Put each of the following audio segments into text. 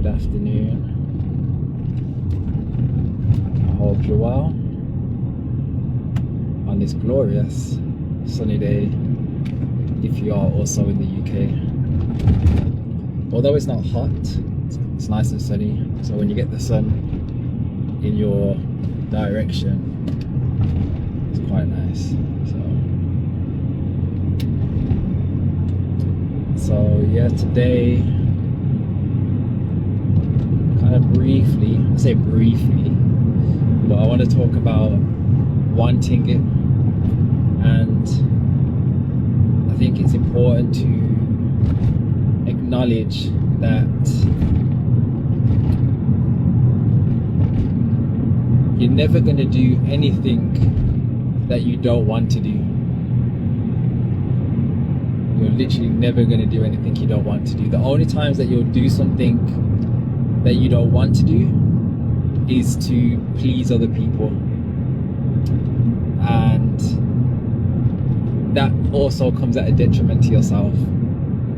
afternoon. I hope you're well on this glorious sunny day if you are also in the UK. Although it's not hot, it's nice and sunny, so when you get the sun in your direction, it's quite nice. So yeah, today, kind of briefly, I say briefly, but I want to talk about wanting it. And I think it's important to acknowledge that you're never going to do anything that you don't want to do. You're literally never going to do anything you don't want to do. The only times that you'll do something that you don't want to do is to please other people. And that also comes at a detriment to yourself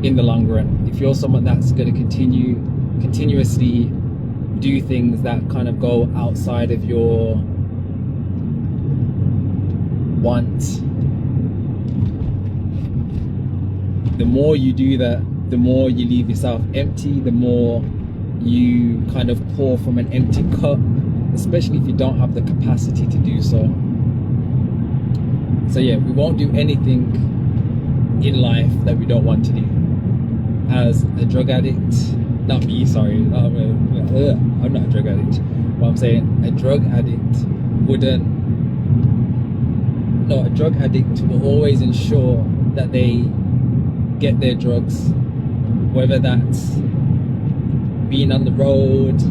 in the long run. If you're someone that's going to continuously do things that kind of go outside of your wants, the more you do that, the more you leave yourself empty, the more you kind of pour from an empty cup, especially if you don't have the capacity to do so. So yeah, we won't do anything in life that we don't want to do. As a drug addict, not me, sorry, I'm not a drug addict. What I'm saying, a drug addict will always ensure that they get their drugs, whether that's being on the road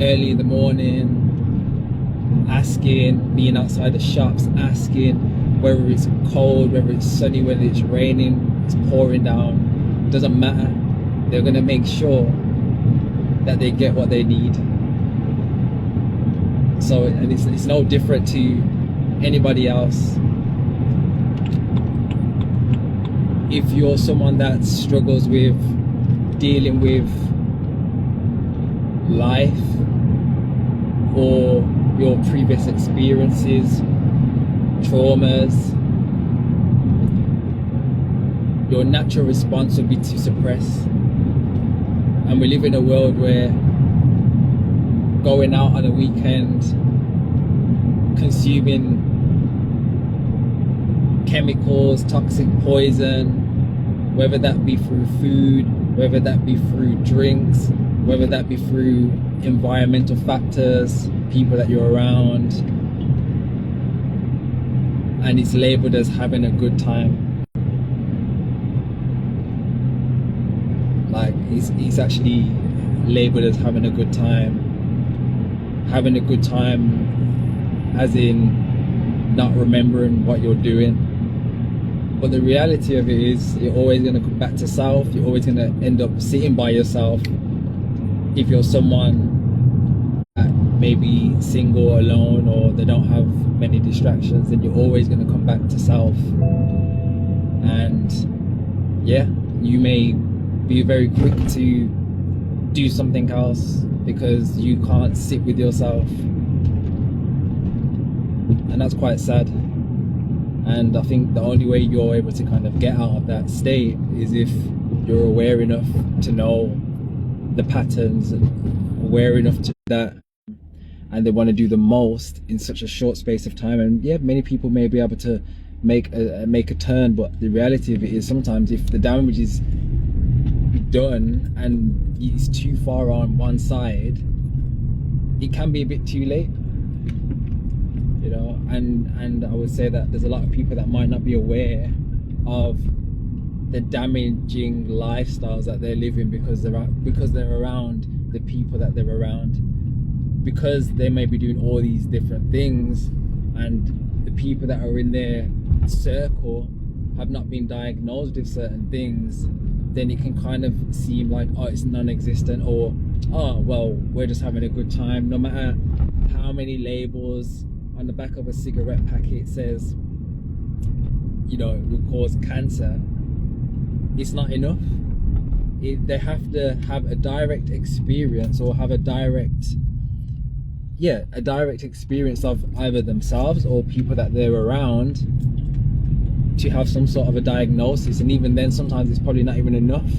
early in the morning, asking, being outside the shops, asking, whether it's cold, whether it's sunny, whether it's raining, it's pouring down, doesn't matter. They're gonna make sure that they get what they need. So, and it's no different to anybody else. If you're someone that struggles with dealing with life or your previous experiences, traumas, your natural response would be to suppress. And we live in a world where going out on a weekend, consuming chemicals, toxic poison, whether that be through food, whether that be through drinks, whether that be through environmental factors, people that you're around, and it's labeled as having a good time. Like it's actually labeled as having a good time. Having a good time as in not remembering what you're doing. But the reality of it is you're always going to come back to self. You're always going to end up sitting by yourself. If you're someone that may be single or alone, or they don't have many distractions, then you're always going to come back to self. And yeah, you may be very quick to do something else because you can't sit with yourself. And that's quite sad. And I think the only way you're able to kind of get out of that state is if you're aware enough to know the patterns and aware enough to that, and they want to do the most in such a short space of time. And yeah, many people may be able to make a turn, but the reality of it is sometimes if the damage is done and it's too far on one side, it can be a bit too late. You know, and I would say that there's a lot of people that might not be aware of the damaging lifestyles that they're living because they're around the people that they're around, because they may be doing all these different things, and the people that are in their circle have not been diagnosed with certain things. Then it can kind of seem like, oh, it's non-existent, or oh well, we're just having a good time. No matter how many labels on the back of a cigarette packet says, you know, it will cause cancer, it's not enough. they have to have a direct experience, or have a direct experience of either themselves or people that they're around to have some sort of a diagnosis. And even then, sometimes it's probably not even enough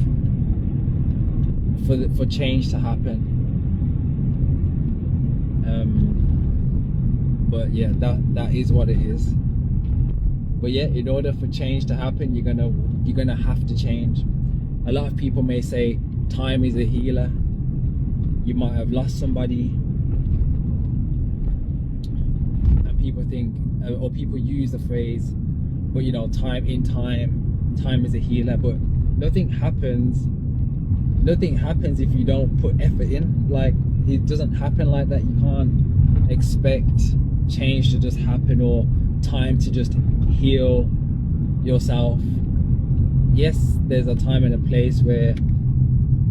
for change to happen. But yeah, that is what it is. But yeah, in order for change to happen, you're gonna have to change. A lot of people may say time is a healer. You might have lost somebody, and people think, or people use the phrase, but you know, time is a healer. But nothing happens if you don't put effort in. Like, it doesn't happen like that. You can't expect change to just happen, or time to just heal yourself. Yes, there's a time and a place where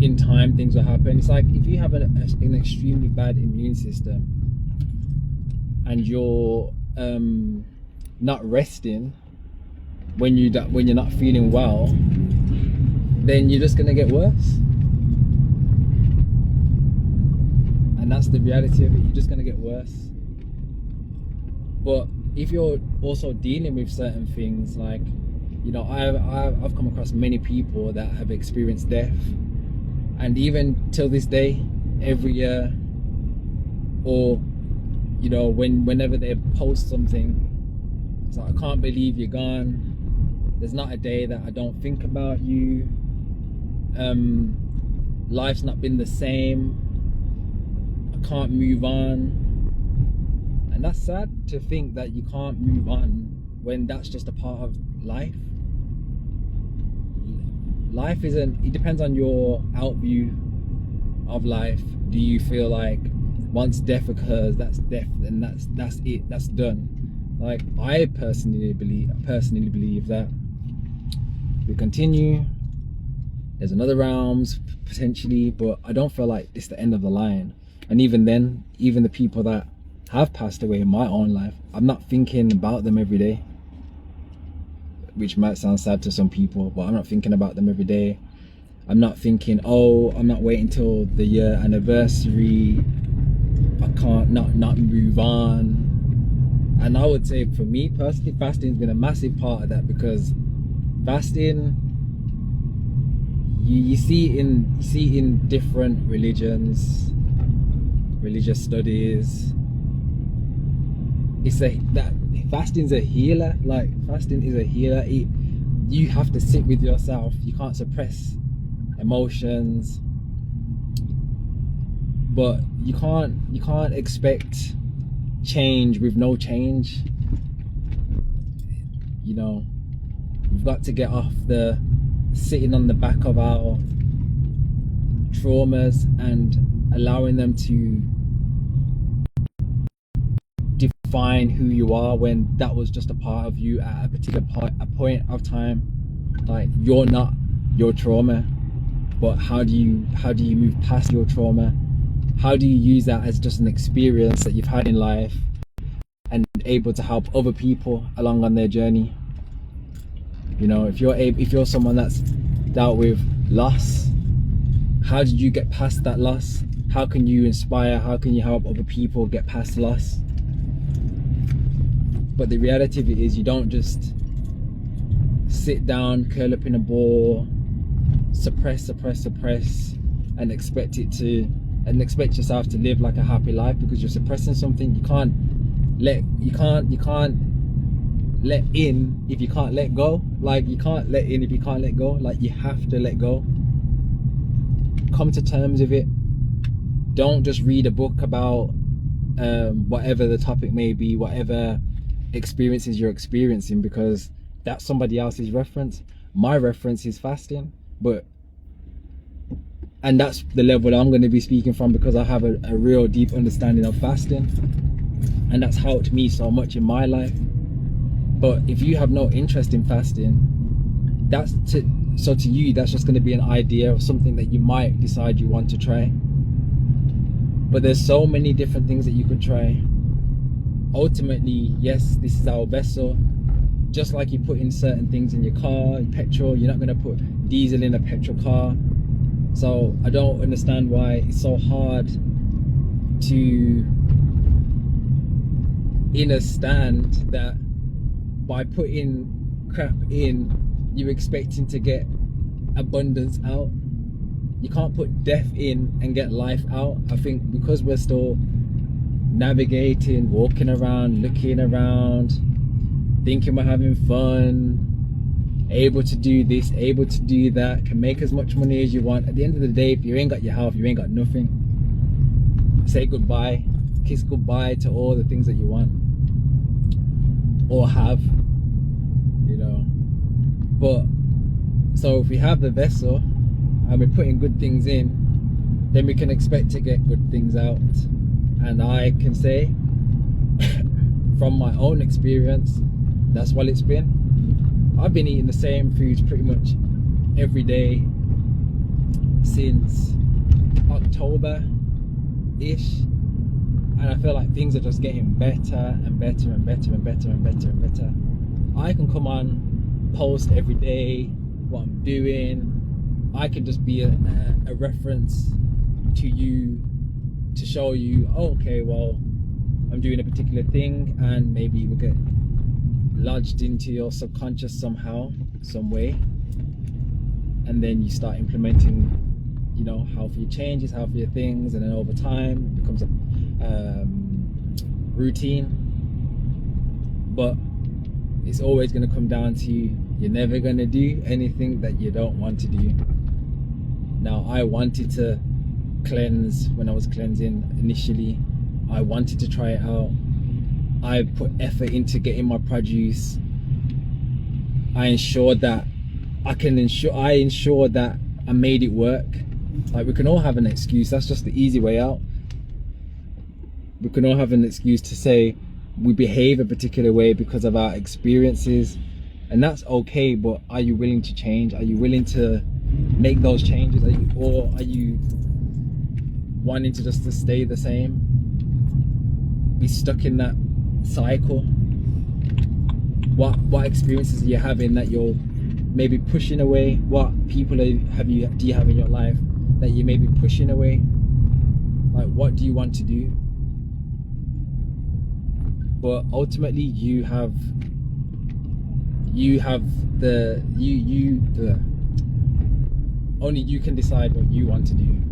in time things will happen. It's like if you have an extremely bad immune system and you're not resting when you're not feeling well, then you're just gonna get worse. And that's the reality of it. You're just gonna get worse. But if you're also dealing with certain things, like, you know, I've come across many people that have experienced death, and even till this day, every year, or you know, whenever they post something, it's like, I can't believe you're gone. There's not a day that I don't think about you. Life's not been the same. I can't move on. And that's sad to think that you can't move on when that's just a part of life. Life isn't, it depends on your outview of life. Do you feel like once death occurs, that's death, and that's it, that's done? Like, I personally believe that we continue, there's another realms potentially, but I don't feel like it's the end of the line. And even then, even the people that have passed away in my own life, I'm not thinking about them every day, which might sound sad to some people, but I'm not thinking about them every day. I'm not thinking, oh, I'm not waiting till the year anniversary, I can't not move on. And I would say, for me personally, fasting has been a massive part of that, because fasting, you see in different religions, religious studies, it's that fasting's a healer. Like, fasting is a healer. You have to sit with yourself. You can't suppress emotions, but you can't expect change with no change. You know, we've got to get off the sitting on the back of our traumas and allowing them to define who you are, when that was just a part of you at a particular point of time. Like, you're not your trauma, but how do you move past your trauma? How do you use that as just an experience that you've had in life and able to help other people along on their journey? You know, if you're someone that's dealt with loss, how did you get past that loss? How can you inspire? How can you help other people get past loss? But the reality of it is, you don't just sit down, curl up in a ball, suppress, and expect yourself to live like a happy life because you're suppressing something. You can't let in if you can't let go. Like, you can't let in if you can't let go. Like, you have to let go. Come to terms with it. Don't just read a book about whatever the topic may be, whatever experiences you're experiencing, because that's somebody else's reference. My reference is fasting, and that's the level I'm going to be speaking from, because I have a real deep understanding of fasting, and that's helped me so much in my life. But if you have no interest in fasting, so to you, that's just going to be an idea of something that you might decide you want to try. But there's so many different things that you could try. Ultimately, yes, this is our vessel. Just like you put in certain things in your car, petrol, you're not going to put diesel in a petrol car. So I don't understand why it's so hard to understand that by putting crap in, you're expecting to get abundance out. You can't put death in and get life out. I think because we're still navigating, walking around, looking around, thinking we're having fun, able to do this, able to do that, can make as much money as you want. At the end of the day, if you ain't got your health, you ain't got nothing. Say goodbye, kiss goodbye to all the things that you want or have, you know. But so if we have the vessel and we're putting good things in, then we can expect to get good things out. And I can say from my own experience, that's what it's been. I've been eating the same foods pretty much every day since October-ish, and I feel like things are just getting better and better and better and better and better and better. I can come on, post every day what I'm doing. I can just be a reference to you to show you, oh, okay, well, I'm doing a particular thing, and maybe it will get lodged into your subconscious somehow, some way, and then you start implementing, you know, healthier changes, healthier things, and then over time it becomes a routine. But it's always going to come down to you're never going to do anything that you don't want to do. Now, I wanted to cleanse when I was cleansing initially. I wanted to try it out. I put effort into getting my produce. I ensured that I ensured that I made it work. Like, we can all have an excuse. That's just the easy way out. We can all have an excuse to say we behave a particular way because of our experiences, and that's okay. But are you willing to change? Are you willing to make those changes? Or are you wanting to just to stay the same, be stuck in that cycle? What experiences are you having that you're maybe pushing away? What people do you have in your life that you may be pushing away? Like, what do you want to do? But ultimately, only you can decide what you want to do.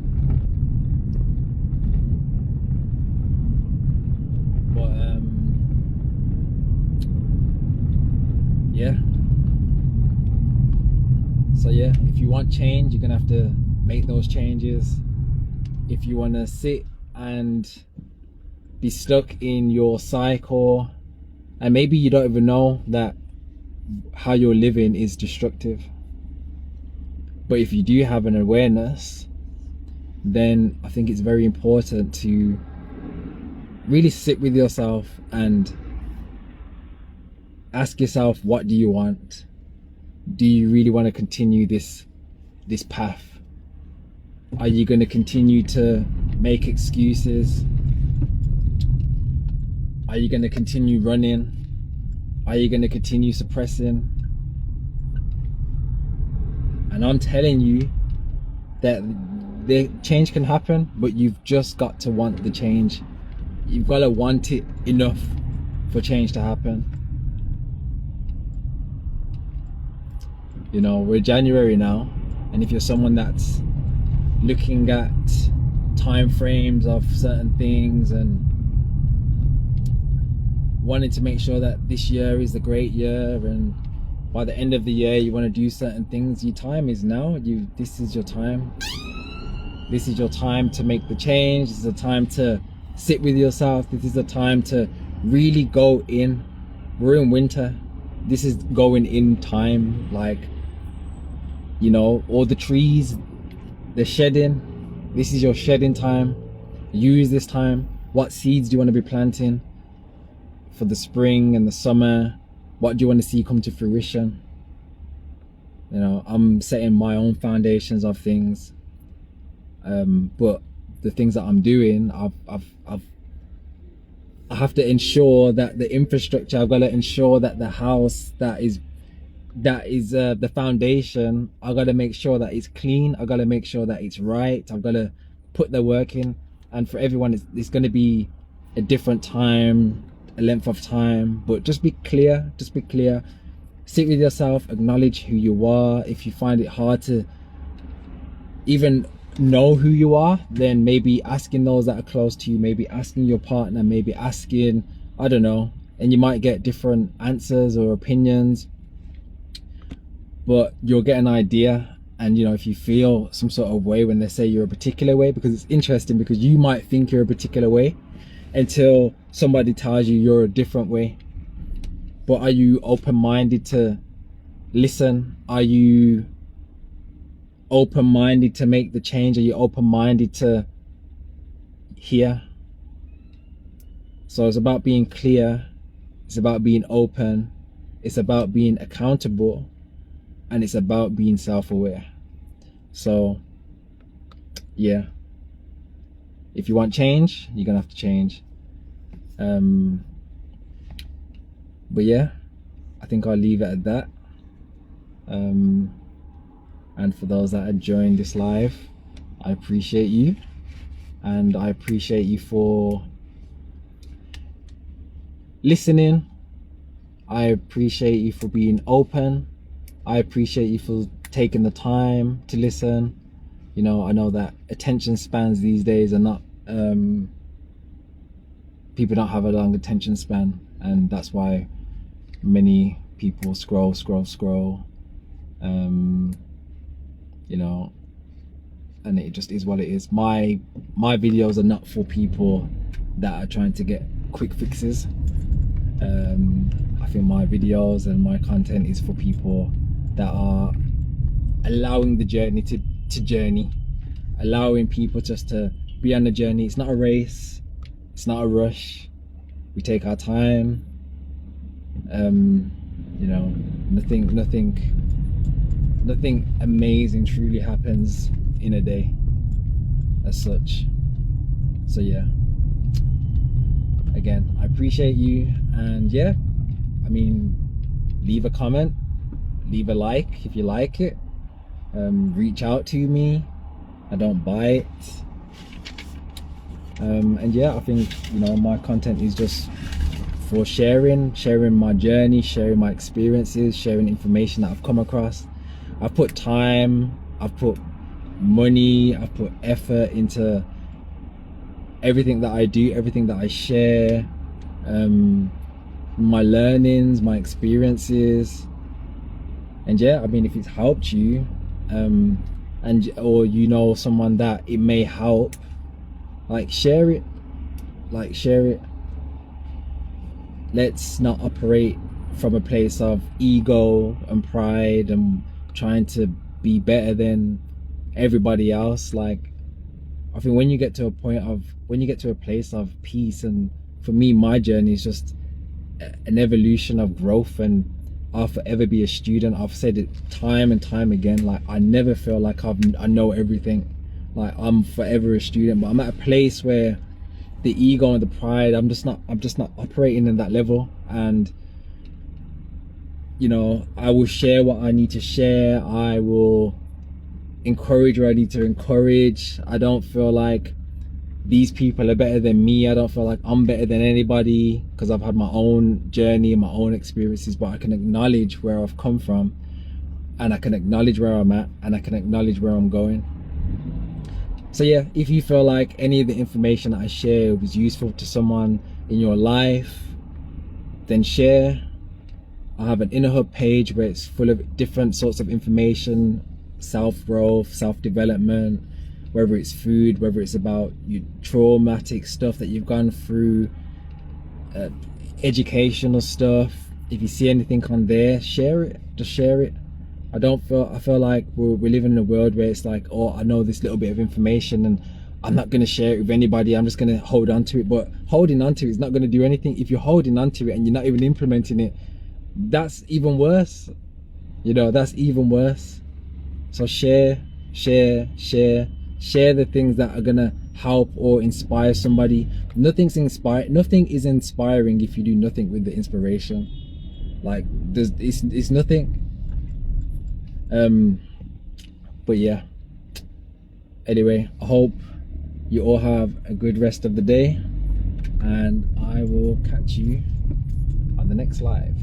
But yeah. So yeah, if you want change, you're gonna have to make those changes. If you want to sit and be stuck in your cycle, and maybe you don't even know that how you're living is destructive, but if you do have an awareness, then I think it's very important to really sit with yourself and ask yourself, what do you want? Do you really want to continue this path? Are you going to continue to make excuses? Are you going to continue running? Are you going to continue suppressing? And I'm telling you that the change can happen, but you've just got to want the change. You've got to want it enough for change to happen. You know, we're January now, and if you're someone that's looking at time frames of certain things and wanting to make sure that this year is a great year, and by the end of the year you want to do certain things, your time is now. This is your time. This is your time to make the change. This is the time to sit with yourself. This is the time to really go in. We're in winter. This is going in time. Like, you know, all the trees, they're shedding. This is your shedding time. Use this time. What seeds do you want to be planting for the spring and the summer? What do you want to see come to fruition? You know, I'm setting my own foundations of things, but the things that I'm doing, I have to ensure that the infrastructure, I've got to ensure that the house that is that is the foundation. I got to make sure that it's clean. I got to make sure that it's right. I've got to put the work in. And for everyone, it's going to be a different time, a length of time, but just be clear. Just be clear. Sit with yourself, acknowledge who you are. If you find it hard to even know who you are, then maybe asking those that are close to you, maybe asking your partner, maybe asking, I don't know, and you might get different answers or opinions, but you'll get an idea. And you know, if you feel some sort of way when they say you're a particular way, because it's interesting, because you might think you're a particular way until somebody tells you you're a different way. But are you open-minded to listen? Are you open-minded to make the change? Are you open-minded to hear? So it's about being clear, it's about being open, it's about being accountable, and it's about being self-aware. So yeah, if you want change, you're gonna have to change. But yeah, I think I'll leave it at that. And for those that have joined this live, I appreciate you, and I appreciate you for listening. I appreciate you for being open. I appreciate you for taking the time to listen. You know, I know that attention spans these days are not, people don't have a long attention span, and that's why many people scroll. You know, and it just is what it is. My videos are not for people that are trying to get quick fixes. I think my videos and my content is for people that are allowing the journey to journey, allowing people just to be on the journey. It's not a race, it's not a rush. We take our time. You know, nothing amazing truly happens in a day as such. So yeah, again, I appreciate you, and yeah, I mean, leave a comment, leave a like if you like it, reach out to me, I don't bite. And yeah, I think, you know, my content is just for sharing my journey, sharing my experiences, sharing information that I've come across. I've put time, I've put money, I've put effort into everything that I do, everything that I share, my learnings, my experiences. And yeah, I mean, if it's helped you, or you know someone that it may help, like share it. Let's not operate from a place of ego and pride and trying to be better than everybody else. Like, I think when you get to a place of peace, and for me, my journey is just an evolution of growth, and I'll forever be a student. I've said it time and time again, like I never feel like I know everything. Like, I'm forever a student, but I'm at a place where the ego and the pride, I'm just not operating in that level. And you know, I will share what I need to share, I will encourage where I need to encourage. I don't feel like these people are better than me. I don't feel like I'm better than anybody, because I've had my own journey and my own experiences, but I can acknowledge where I've come from, and I can acknowledge where I'm at, and I can acknowledge where I'm going. So yeah, if you feel like any of the information that I share was useful to someone in your life, then share. I have an Inner Hub page where it's full of different sorts of information, self-growth, self-development, whether it's food, whether it's about your traumatic stuff that you've gone through, educational stuff. If you see anything on there, share it, just share it. I feel like we're living in a world where it's like, oh, I know this little bit of information and I'm not going to share it with anybody, I'm just going to hold on to it. But holding on to it is not going to do anything. If you're holding on to it and you're not even implementing it, that's even worse. You know, that's even worse. So share the things that are gonna help or inspire somebody. Nothing is inspiring if you do nothing with the inspiration. Like, it's nothing. But yeah, anyway, I hope you all have a good rest of the day, and I will catch you on the next live.